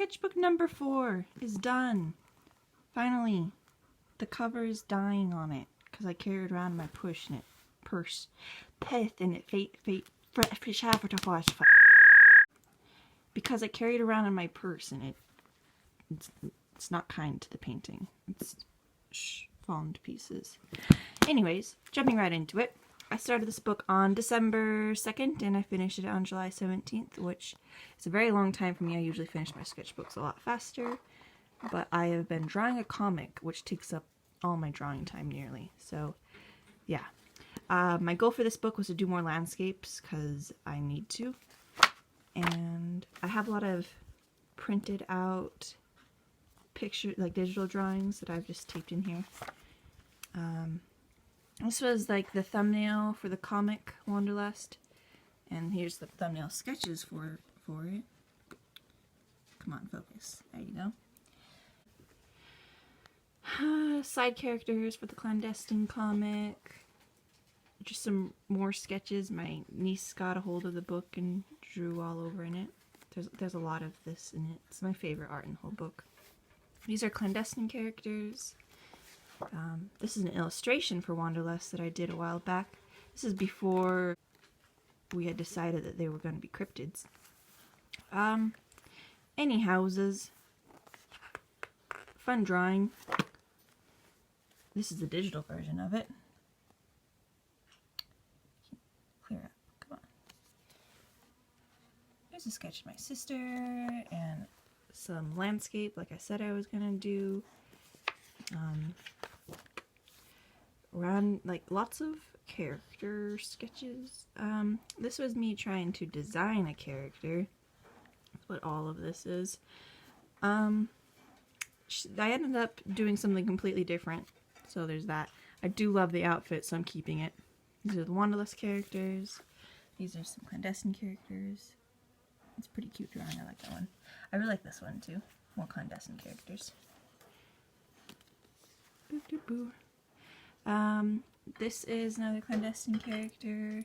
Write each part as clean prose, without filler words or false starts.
Sketchbook number 4 is done. Finally, the cover is dying on it because I carried around my purse and because I carried around in my purse and it's not kind to the painting. It's fallen to pieces. Anyways, jumping right into it. I started this book on December 2nd and I finished it on July 17th, which is a very long time for me. I usually finish my sketchbooks a lot faster, but I have been drawing a comic, which takes up all my drawing time nearly. So, yeah. My goal for this book was to do more landscapes because I need to. And I have a lot of printed out picture, like digital drawings that I've just taped in here. This was like the thumbnail for the comic Wanderlust, and here's the thumbnail sketches for it. Come on, focus. There you go. Side characters for the clandestine comic. Just some more sketches. My niece got a hold of the book and drew all over in it. There's a lot of this in it. It's my favorite art in the whole book. These are clandestine characters. This is an illustration for Wanderlust that I did a while back. This is before we had decided that they were going to be cryptids. Any houses. Fun drawing. This is the digital version of it. Clear up. Come on. Here's a sketch of my sister and some landscape like I said I was going to do. Around like lots of character sketches. This was me trying to design a character. That's what all of this is. I ended up doing something completely different, so there's that. I do love the outfit, so I'm keeping it. These are the Wanderlust characters. These are some clandestine characters. It's a pretty cute drawing. I like that one. I really like this one too. More clandestine characters. Boo doo boo. This is another clandestine character.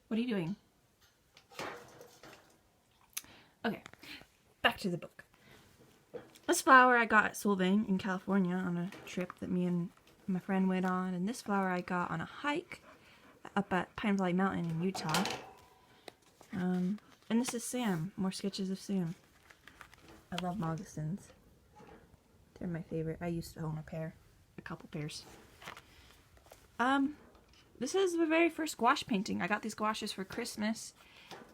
What are you doing? Okay, back to the book. This flower I got at Solvang in California on a trip that me and my friend went on, and this flower I got on a hike up at Pine Valley Mountain in Utah. And this is Sam. More sketches of Sam. I love moccasins. They're my favorite. I used to own a couple pairs. This is the very first gouache painting. I got these gouaches for Christmas,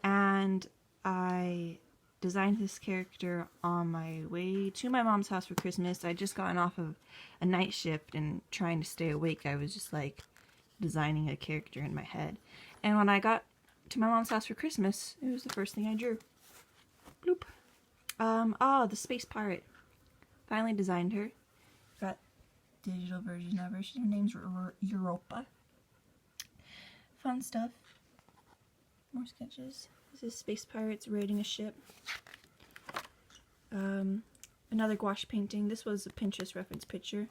and I designed this character on my way to my mom's house for Christmas. I'd just gotten off of a night shift, and trying to stay awake, I was just like designing a character in my head. And when I got to my mom's house for Christmas, it was the first thing I drew. Bloop. The space pirate. Finally designed her. Got digital version of her. Her name's Europa. Fun stuff. More sketches. This is space pirates raiding a ship. Another gouache painting. This was a Pinterest reference picture.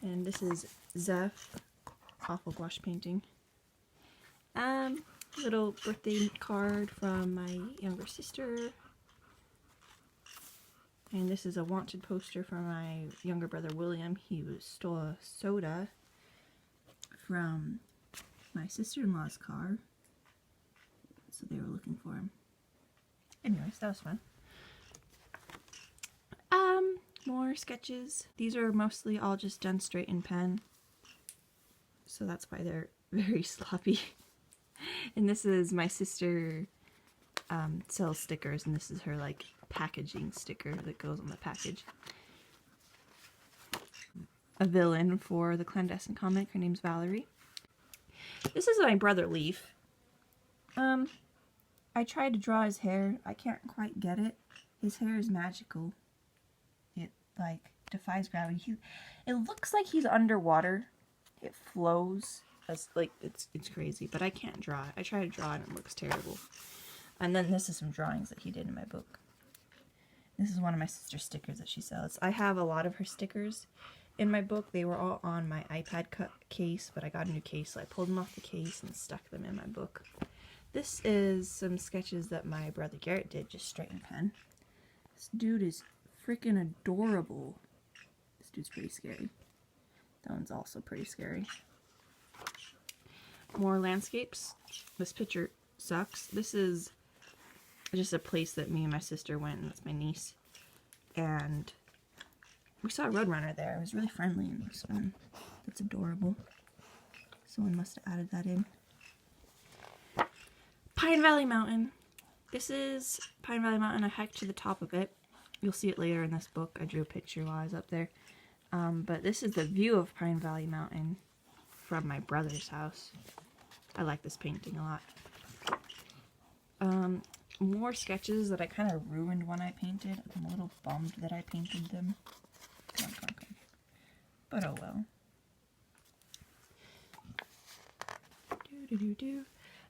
And this is Zeph. Awful gouache painting. Little birthday card from my younger sister. And this is a wanted poster from my younger brother William. He stole a soda from my sister-in-law's car, so they were looking for him. Anyways, that was fun. More sketches. These are mostly all just done straight in pen, so that's why they're very sloppy. And this is my sister sells stickers, and this is her like packaging sticker that goes on the package. A villain for the clandestine comic. Her name's Valerie. This is my brother Leaf. I tried to draw his hair. I can't quite get it. His hair is magical. It like defies gravity. It looks like he's underwater. It flows. It's like it's crazy, but I can't draw it. I try to draw it and it looks terrible. And then this is some drawings that he did in my book. This is one of my sister's stickers that she sells. I have a lot of her stickers, In my book, they were all on my iPad case, but I got a new case, so I pulled them off the case and stuck them in my book. This is some sketches that my brother Garrett did, just straight in pen. This dude is freaking adorable. This dude's pretty scary. That one's also pretty scary. More landscapes. This picture sucks. This is just a place that me and my sister went, and that's my niece. And we saw a roadrunner there. It was really friendly in this one. That's adorable. Someone must have added that in. Pine Valley Mountain. This is Pine Valley Mountain. I hiked to the top of it. You'll see it later in this book. I drew a picture while I was up there. But this is the view of Pine Valley Mountain from my brother's house. I like this painting a lot. More sketches that I kind of ruined when I painted. I'm a little bummed that I painted them. Come on. But oh well.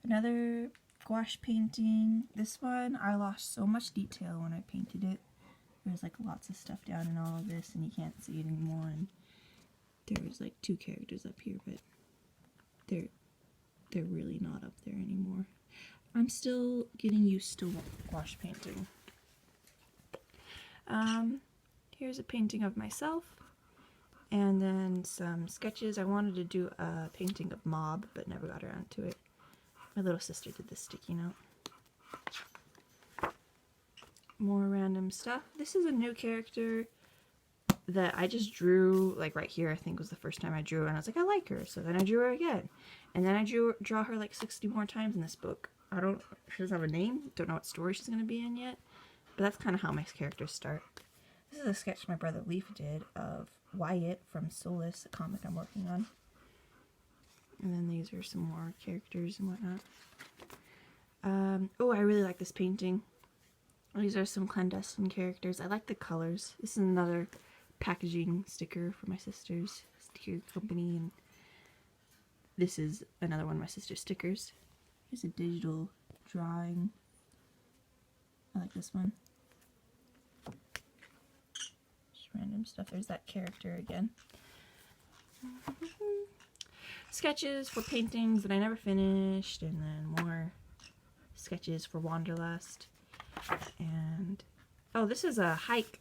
Another gouache painting. This one, I lost so much detail when I painted it. There's like lots of stuff down in all of this, and you can't see it anymore. And there's like 2 characters up here, but they're really not up there anymore. I'm still getting used to gouache painting. Here's a painting of myself, and then some sketches. I wanted to do a painting of Mob, but never got around to it. My little sister did this sticky note. More random stuff. This is a new character that I just drew, like right here, I think was the first time I drew her, and I was like, I like her, so then I drew her again. And then I draw her like 60 more times in this book. She doesn't have a name, don't know what story she's going to be in yet, but that's kind of how my characters start. This is a sketch my brother Leaf did of Wyatt from Solace, a comic I'm working on. And then these are some more characters and whatnot. Oh, I really like this painting. These are some clandestine characters. I like the colors. This is another packaging sticker for my sister's sticker company, and this is another one of my sister's stickers. Here's a digital drawing. I like this one. Just random stuff. There's that character again. Sketches for paintings that I never finished, and then more sketches for Wanderlust. And oh, this is a hike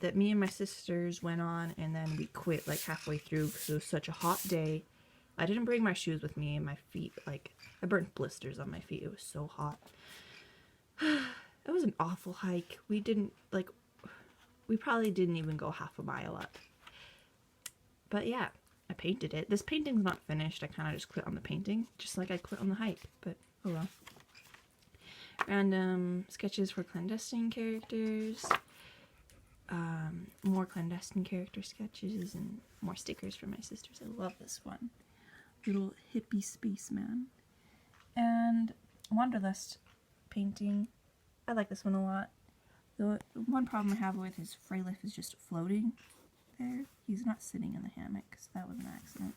that me and my sisters went on, and then we quit like halfway through because it was such a hot day. I didn't bring my shoes with me, and my feet, like, I burnt blisters on my feet. It was so hot. It was an awful hike. We probably didn't even go half a mile up. But yeah, I painted it. This painting's not finished. I kind of just quit on the painting, just like I quit on the hike, but oh well. Random sketches for clandestine characters. More clandestine character sketches, and more stickers for my sisters. I love this one. Little hippie spaceman. And Wanderlust painting. I like this one a lot. The one problem I have with his Freylift is just floating there. He's not sitting in the hammock, so that was an accident.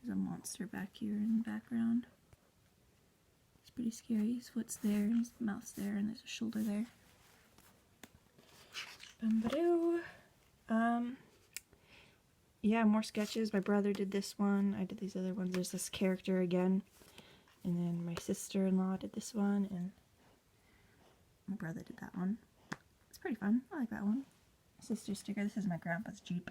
There's a monster back here in the background. It's pretty scary. His foot's there, and his mouth's there, and there's a shoulder there. Yeah, more sketches. My brother did this one. I did these other ones. There's this character again. And then my sister-in-law did this one, and my brother did that one. It's pretty fun. I like that one. Sister sticker. This is my grandpa's Jeep.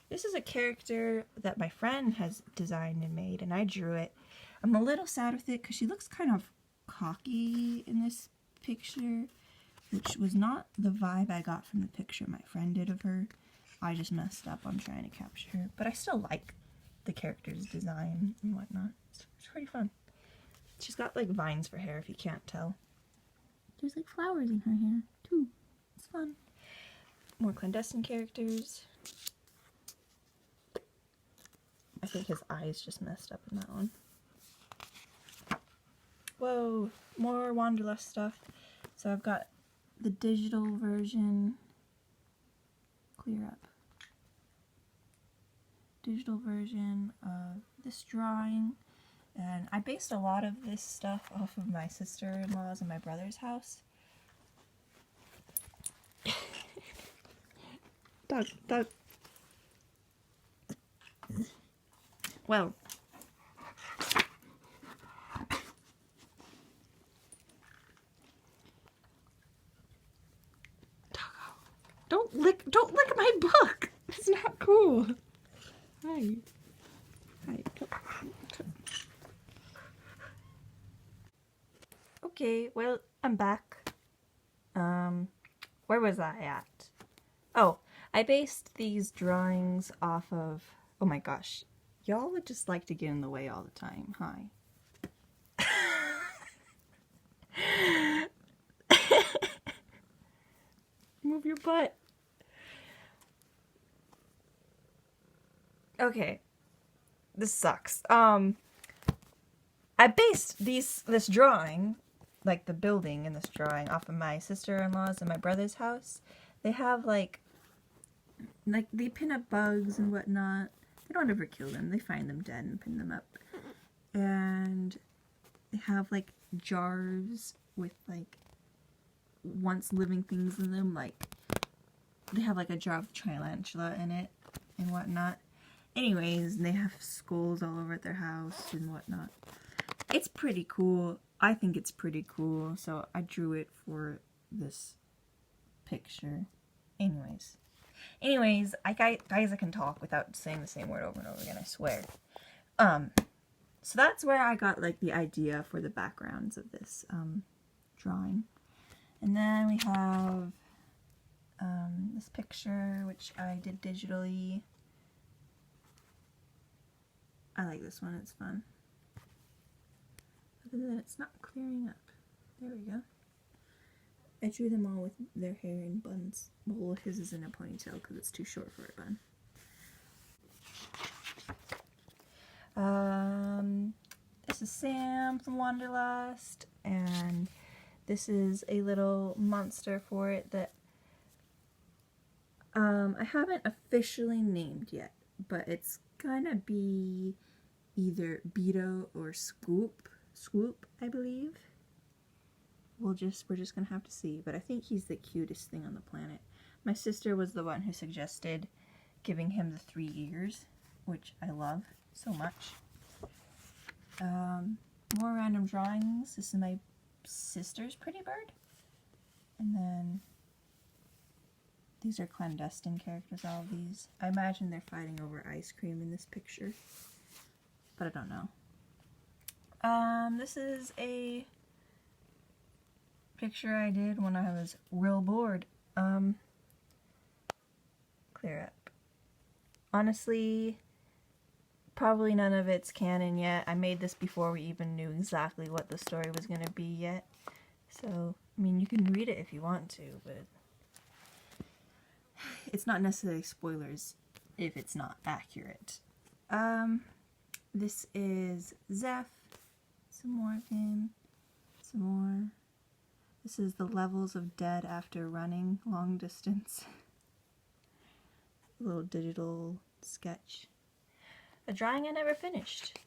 This is a character that my friend has designed and made, and I drew it. I'm a little sad with it because she looks kind of cocky in this picture, which was not the vibe I got from the picture my friend did of her. I just messed up on trying to capture her, but I still like the character's design and whatnot. It's pretty fun. She's got like vines for hair, if you can't tell. There's like flowers in her hair too. It's fun. More clandestine characters. I think his eye's just messed up in that one. Whoa, more Wanderlust stuff. So I've got the digital version. Clear up. Digital version of this drawing. And I based a lot of this stuff off of my sister-in-law's and my brother's house. Dog. Well. Don't lick my book. It's not cool. Hi. Okay, well, I'm back. Where was I at? Oh, I based these drawings off of, oh my gosh, y'all would just like to get in the way all the time. Hi. Move your butt. Okay. This sucks. I based this drawing, like the building in this drawing, off of my sister-in-law's and my brother's house. They have like they pin up bugs and whatnot. They don't ever kill them. They find them dead and pin them up. And they have like jars with like once living things in them. Like they have like a jar of tarantula in it and whatnot. Anyways, they have skulls all over at their house and whatnot. It's pretty cool. I think it's pretty cool, so I drew it for this picture. Anyways, guys, I can talk without saying the same word over and over again, I swear. So that's where I got like the idea for the backgrounds of this drawing. And then we have this picture, which I did digitally. I like this one, it's fun. Other than it's not clearing up. There we go. I drew them all with their hair in buns. Well, his is in a ponytail because it's too short for a bun. This is Sam from Wanderlust, and this is a little monster for it that I haven't officially named yet, but it's gonna be either Beto or Swoop, I believe. We're just gonna have to see, but I think he's the cutest thing on the planet. My sister was the one who suggested giving him the 3 ears, which I love so much. More random drawings. This is my sister's pretty bird. And then these are clandestine characters, all of these. I imagine they're fighting over ice cream in this picture, but I don't know. This is a picture I did when I was real bored. Clear up. Honestly, probably none of it's canon yet. I made this before we even knew exactly what the story was going to be yet. So, I mean, you can read it if you want to, but it's not necessarily spoilers if it's not accurate. This is Zeph. Some more of him. Some more. This is the levels of dead after running long distance. A little digital sketch. A drawing I never finished.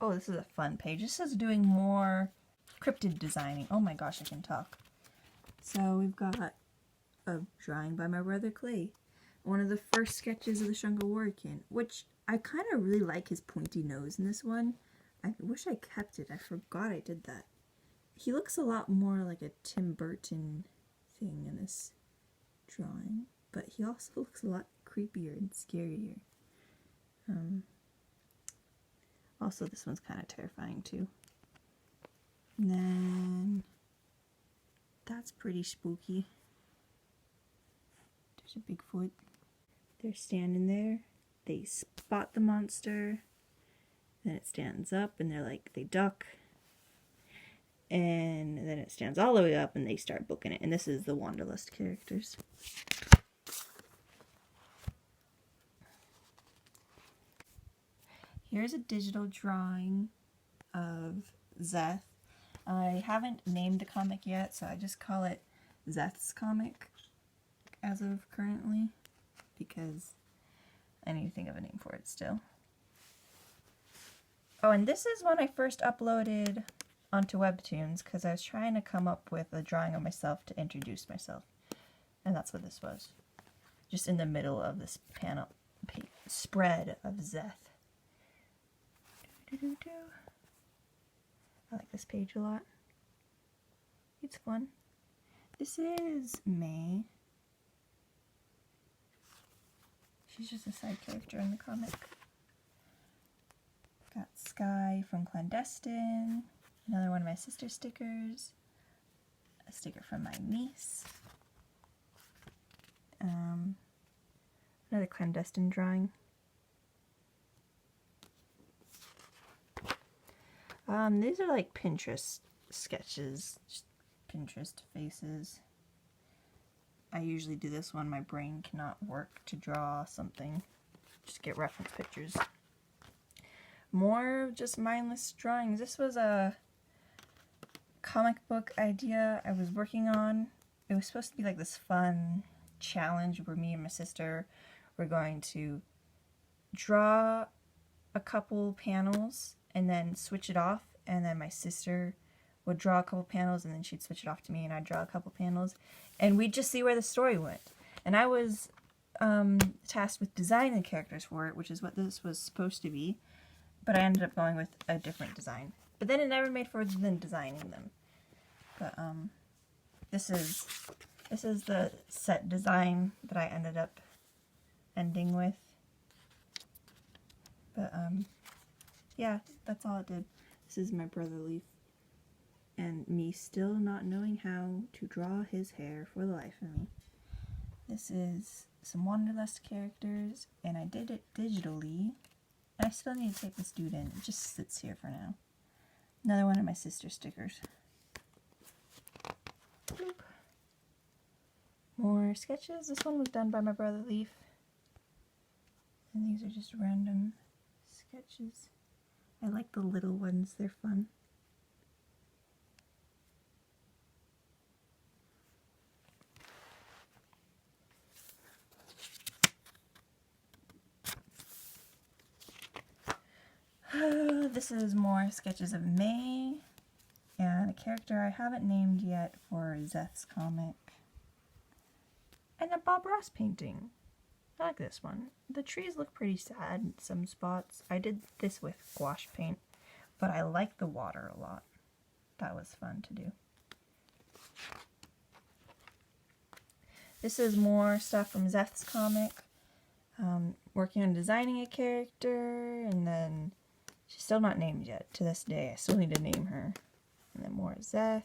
Oh, this is a fun page. This is doing more cryptid designing. Oh my gosh, I can talk. So we've got a drawing by my brother Clay. One of the first sketches of the Shunga Warrican, which I kind of really like his pointy nose in this one. I wish I kept it. I forgot I did that. He looks a lot more like a Tim Burton thing in this drawing, but he also looks a lot creepier and scarier. Also, this one's kind of terrifying too. And then that's pretty spooky. There's a Bigfoot. They're standing there. They spot the monster. Then it stands up and they duck. And then it stands all the way up and they start booking it. And this is the Wanderlust characters. Here's a digital drawing of Zeth. I haven't named the comic yet, so I just call it Zeth's comic as of currently, because I need to think of a name for it still. Oh, and this is when I first uploaded onto Webtoons, because I was trying to come up with a drawing of myself to introduce myself. And that's what this was. just in the middle of this panel spread of Zeth. I like this page a lot. It's fun. This is May. She's just a side character in the comic. Got Sky from Clandestine. Another one of my sister stickers. A sticker from my niece. Another Clandestine drawing. These are like Pinterest sketches, just Pinterest faces. I usually do this when my brain cannot work to draw something. Just get reference pictures. More just mindless drawings. This was a comic book idea I was working on. It was supposed to be like this fun challenge where me and my sister were going to draw a couple panels and then switch it off, and then my sister would draw a couple panels and then she'd switch it off to me and I'd draw a couple panels, and we'd just see where the story went. And I was tasked with designing the characters for it, which is what this was supposed to be, but I ended up going with a different design. But then it never made further than designing them. But this is the set design that I ended up ending with. But yeah, that's all it did. This is my brother Leaf, and me still not knowing how to draw his hair for the life of me. This is some Wanderlust characters, and I did it digitally. I still need to take this dude in. It just sits here for now. Another one of my sister stickers. Boop. More sketches. This one was done by my brother Leaf. And these are just random sketches. I like the little ones. They're fun. This is more sketches of May, and a character I haven't named yet for Zeth's comic, and a Bob Ross painting. I like this one. The trees look pretty sad in some spots. I did this with gouache paint, but I like the water a lot. That was fun to do. This is more stuff from Zeth's comic. Working on designing a character, and then she's still not named yet to this day. I still need to name her. And then more Zeth.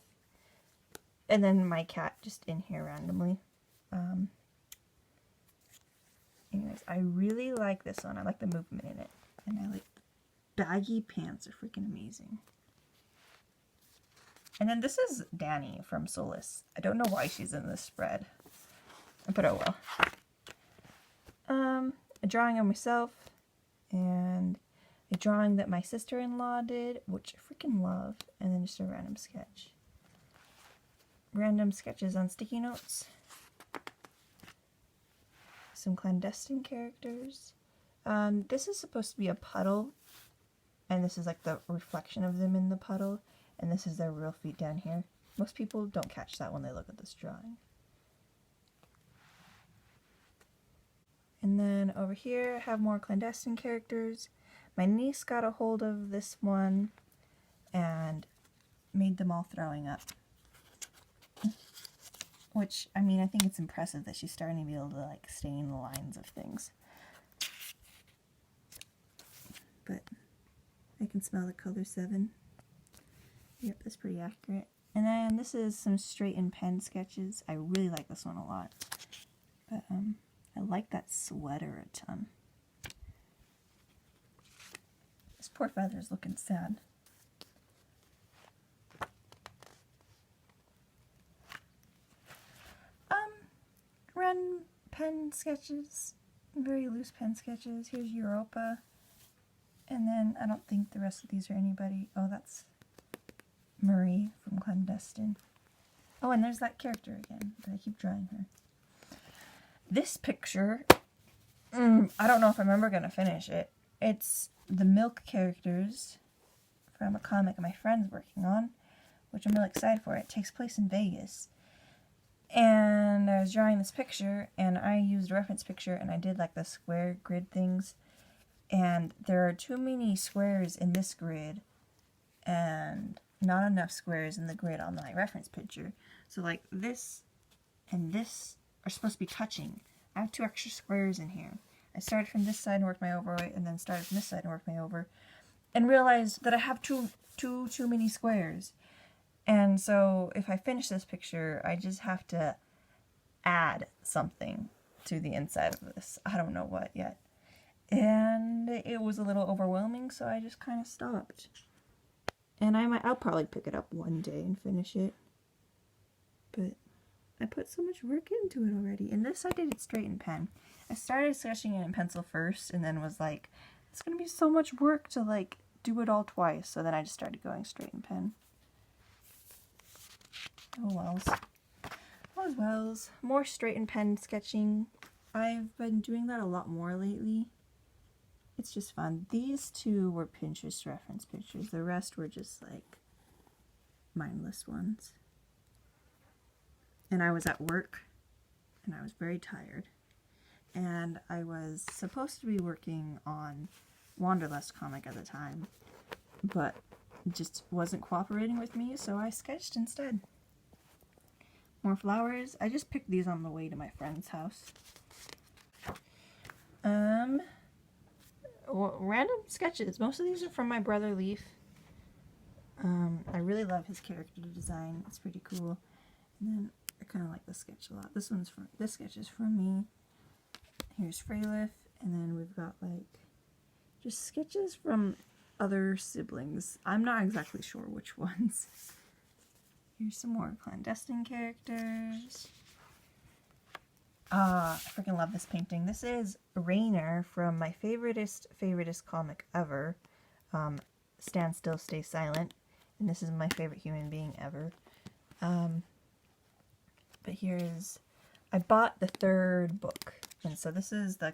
And then my cat just in here randomly. Anyways, I really like this one. I like the movement in it. And I like baggy pants are freaking amazing. And then this is Danny from Solace. I don't know why she's in this spread, but oh well. A drawing of myself, and a drawing that my sister-in-law did, which I freaking love, and then just a random sketch. Random sketches on sticky notes. Some clandestine characters. This is supposed to be a puddle, and this is like the reflection of them in the puddle, and this is their real feet down here. Most people don't catch that when they look at this drawing. And then over here I have more clandestine characters. My niece got a hold of this one and made them all throwing up. Which, I mean, I think it's impressive that she's starting to be able to, like, stain the lines of things. But I can smell the color 7. Yep, that's pretty accurate. And then this is some straightened pen sketches. I really like this one a lot. But, I like that sweater a ton. This poor feather is looking sad. Random pen sketches, very loose pen sketches. Here's Europa. And then I don't think the rest of these are anybody. Oh, that's Marie from Clandestine. Oh, and there's that character again, but I keep drawing her. This picture, I don't know if I'm ever going to finish it. It's the Milk characters from a comic my friend's working on, which I'm really excited for. It takes place in Vegas. And I was drawing this picture, and I used a reference picture, and I did like the square grid things. And there are too many squares in this grid, and not enough squares in the grid on my reference picture. So like this and this are supposed to be touching. I have 2 extra squares in here. I started from this side and worked my over, and then started from this side and worked my over, and realized that I have too many squares. And so if I finish this picture, I just have to add something to the inside of this. I don't know what yet. And it was a little overwhelming, so I just kind of stopped. And I'll probably pick it up one day and finish it. But I put so much work into it already. And this I did it straight in pen. I started sketching it in pencil first, and then was like, it's gonna be so much work to like do it all twice. So then I just started going straight in pen. Oh wells. Oh wells. More straight in pen sketching. I've been doing that a lot more lately. It's just fun. These 2 were Pinterest reference pictures. The rest were just like mindless ones. And I was at work, and I was very tired. And I was supposed to be working on Wanderlust comic at the time, but it just wasn't cooperating with me, so I sketched instead. More flowers. I just picked these on the way to my friend's house. Random sketches. Most of these are from my brother Leaf. I really love his character design. It's pretty cool. And then I kind of like this sketch a lot. This sketch is from me. Here's Freylif, and then we've got like just sketches from other siblings. I'm not exactly sure which ones. Here's some more clandestine characters. I freaking love this painting. This is Rainier from my favoriteest comic ever, Stand Still, Stay Silent. And this is my favorite human being ever. But here's, I bought the 3rd book. And so this is the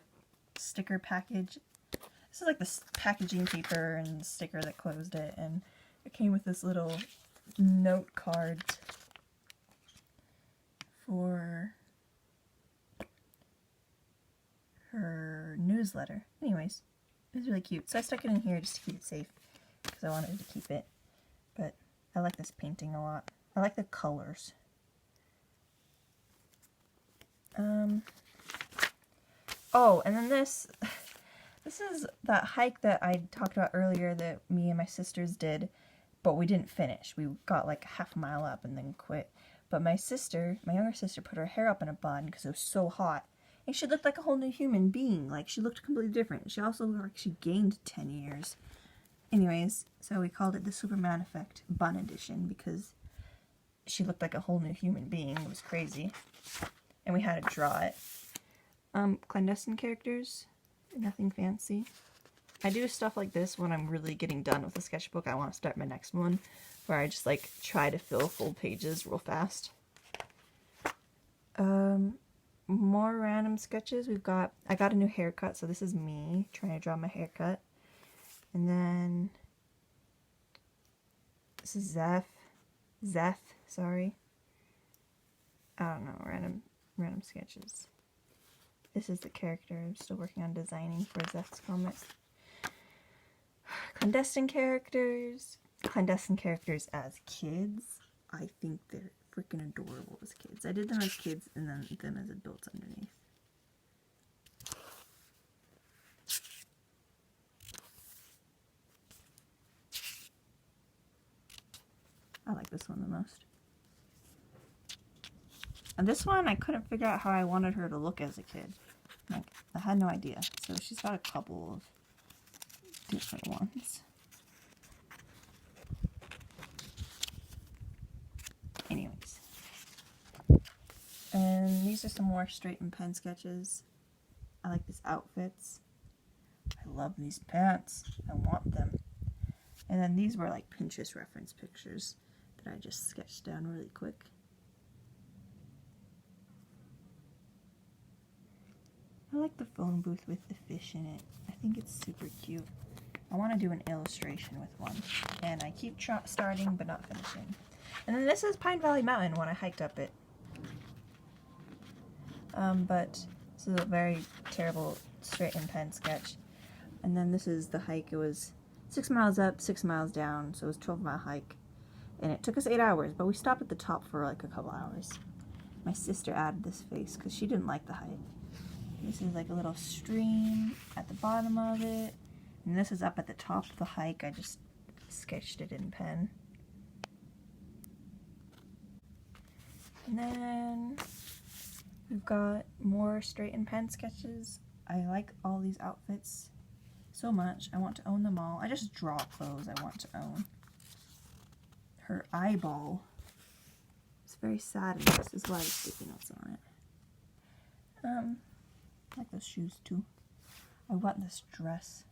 sticker package. This is like the packaging paper and sticker that closed it. And it came with this little note card for her newsletter. Anyways, it was really cute. So I stuck it in here just to keep it safe, because I wanted to keep it. But I like this painting a lot. I like the colors. Oh, and then this is that hike that I talked about earlier that me and my sisters did, but we didn't finish. We got like half a mile up and then quit. But my younger sister, put her hair up in a bun because it was so hot. And she looked like a whole new human being. Like, she looked completely different. She also looked like she gained 10 years. Anyways, so we called it the Superman Effect Bun Edition because she looked like a whole new human being. It was crazy. And we had to draw it. Clandestine characters. Nothing fancy. I do stuff like this when I'm really getting done with the sketchbook. I want to start my next one, where I just like try to fill full pages real fast. More random sketches. I got a new haircut, so this is me trying to draw my haircut. And then this is Zeth, sorry. I don't know, random sketches. This is the character I'm still working on designing for Zeth's comic. Clandestine characters as kids. I think they're freaking adorable as kids. I did them as kids and then them as adults underneath. I like this one the most. And this one, I couldn't figure out how I wanted her to look as a kid. Like, I had no idea. So she's got a couple of different ones. Anyways. And these are some more straight and pen sketches. I like these outfits. I love these pants. I want them. And then these were like Pinterest reference pictures that I just sketched down really quick. I like the phone booth with the fish in it. I think it's super cute. I want to do an illustration with one. And I keep starting but not finishing. And then this is Pine Valley Mountain when I hiked up it. but this is a very terrible straight and pen sketch. And then this is the hike. It was 6 miles up, 6 miles down, so it was a 12-mile hike. And it took us 8 hours, but we stopped at the top for like a couple hours. My sister added this face because she didn't like the hike. This is like a little stream at the bottom of it. And this is up at the top of the hike. I just sketched it in pen. And then we've got more straight and pen sketches. I like all these outfits so much. I want to own them all. I just draw clothes I want to own. Her eyeball is very sad in this. There's a lot of sticky notes on it. I like those shoes too. I want this dress.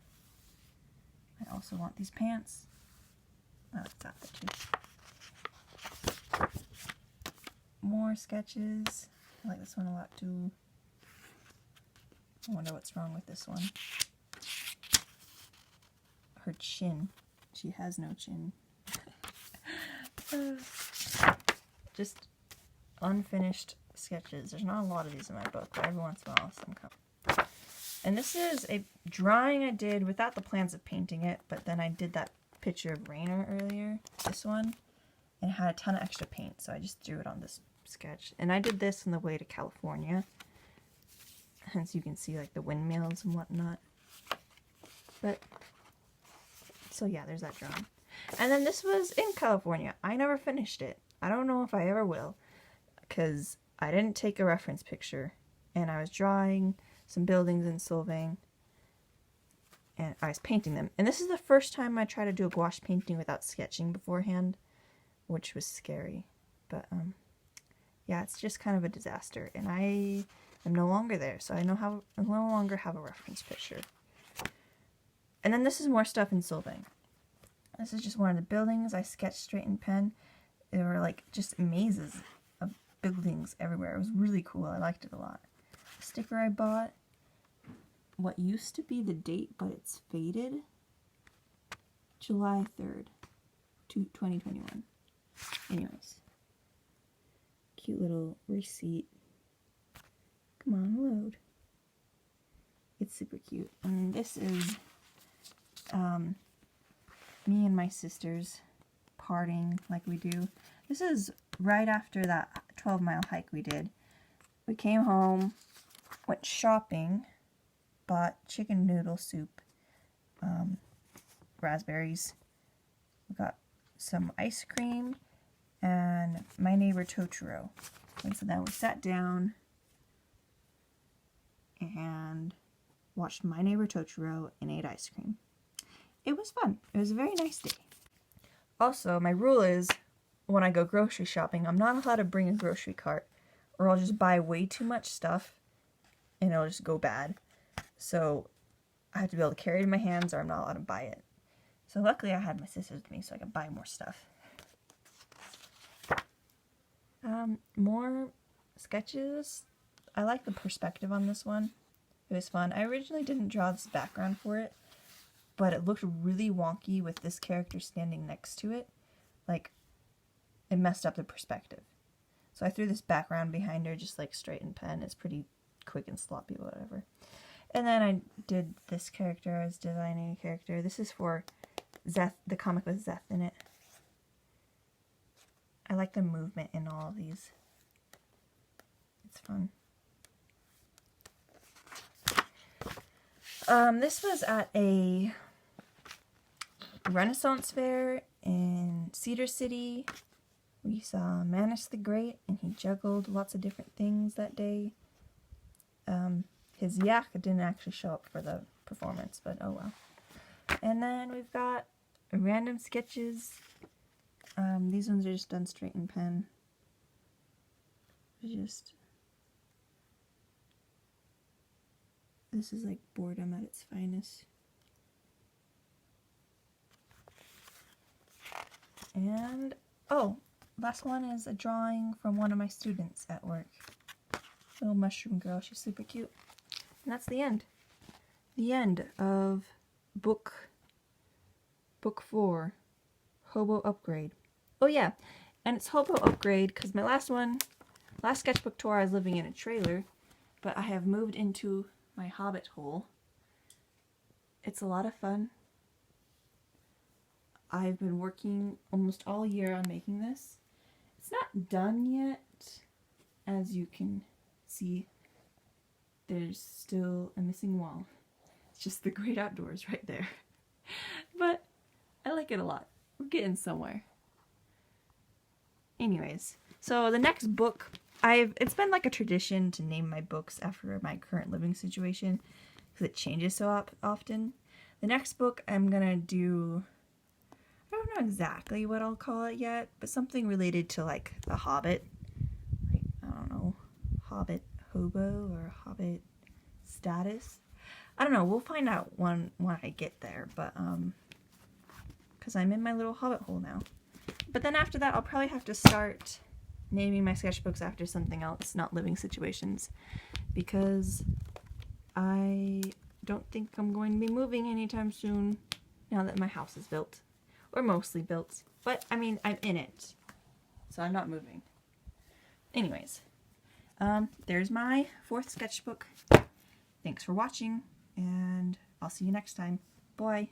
I also want these pants. Oh, it's out there too. More sketches. I like this one a lot too. I wonder what's wrong with this one. Her chin. She has no chin. Just unfinished sketches. There's not a lot of these in my book, but every once in a while some come. And this is a drawing I did without the plans of painting it, but then I did that picture of Rainier earlier, this one, and it had a ton of extra paint, so I just drew it on this sketch. And I did this on the way to California, hence you can see like the windmills and whatnot. But, so yeah, there's that drawing. And then this was in California. I never finished it. I don't know if I ever will, because I didn't take a reference picture, and I was drawing some buildings in Solvang, and I was painting them. And this is the first time I tried to do a gouache painting without sketching beforehand, which was scary. But, yeah, it's just kind of a disaster, and I am no longer there, so I no longer have a reference picture. And then this is more stuff in Solvang. This is just one of the buildings I sketched straight in pen. There were like just mazes of buildings everywhere. It was really cool. I liked it a lot. A sticker I bought. What used to be the date, but it's faded. July 3rd, 2021. Anyways. Cute little receipt. Come on, load. It's super cute. And this is me and my sisters partying like we do. This is right after that 12-mile hike we did. We came home, went shopping, bought chicken noodle soup, raspberries. We got some ice cream and My Neighbor Totoro. And so then we sat down and watched My Neighbor Totoro and ate ice cream. It was fun. It was a very nice day. Also, my rule is, when I go grocery shopping, I'm not allowed to bring a grocery cart, or I'll just buy way too much stuff, and it'll just go bad. So, I have to be able to carry it in my hands, or I'm not allowed to buy it. So luckily I had my sisters with me, so I could buy more stuff. More sketches. I like the perspective on this one. It was fun. I originally didn't draw this background for it, but it looked really wonky with this character standing next to it. Like, it messed up the perspective. So I threw this background behind her, just like straight in pen. It's pretty quick and sloppy, whatever. And then I did this character. I was designing a character. This is for Zeth, the comic with Zeth in it. I like the movement in all of these. It's fun. This was at a Renaissance fair in Cedar City. We saw Manus the Great, and he juggled lots of different things that day. His yak didn't actually show up for the performance, but oh well. And then we've got random sketches. These ones are just done straight in pen. This is like boredom at its finest. And, oh, last one is a drawing from one of my students at work. Little mushroom girl, she's super cute. And that's the end. The end of book 4, Hobo Upgrade. Oh yeah, and it's Hobo Upgrade because my last sketchbook tour I was living in a trailer, but I have moved into my hobbit hole. It's a lot of fun. I've been working almost all year on making this. It's not done yet. As you can see, there's still a missing wall. It's just the great outdoors right there. But I like it a lot. We're getting somewhere. Anyways, so the next book, it's been like a tradition to name my books after my current living situation because it changes so often. The next book I'm gonna do, I don't know exactly what I'll call it yet, but something related to like The Hobbit. Like, I don't know, Hobbit Hobo or Hobbit Status. I don't know, we'll find out when I get there, but because I'm in my little hobbit hole now. But then after that, I'll probably have to start naming my sketchbooks after something else, not living situations, because I don't think I'm going to be moving anytime soon now that my house is built, or mostly built. But I mean, I'm in it, so I'm not moving. Anyways, there's my 4th sketchbook. Thanks for watching, and I'll see you next time. Bye.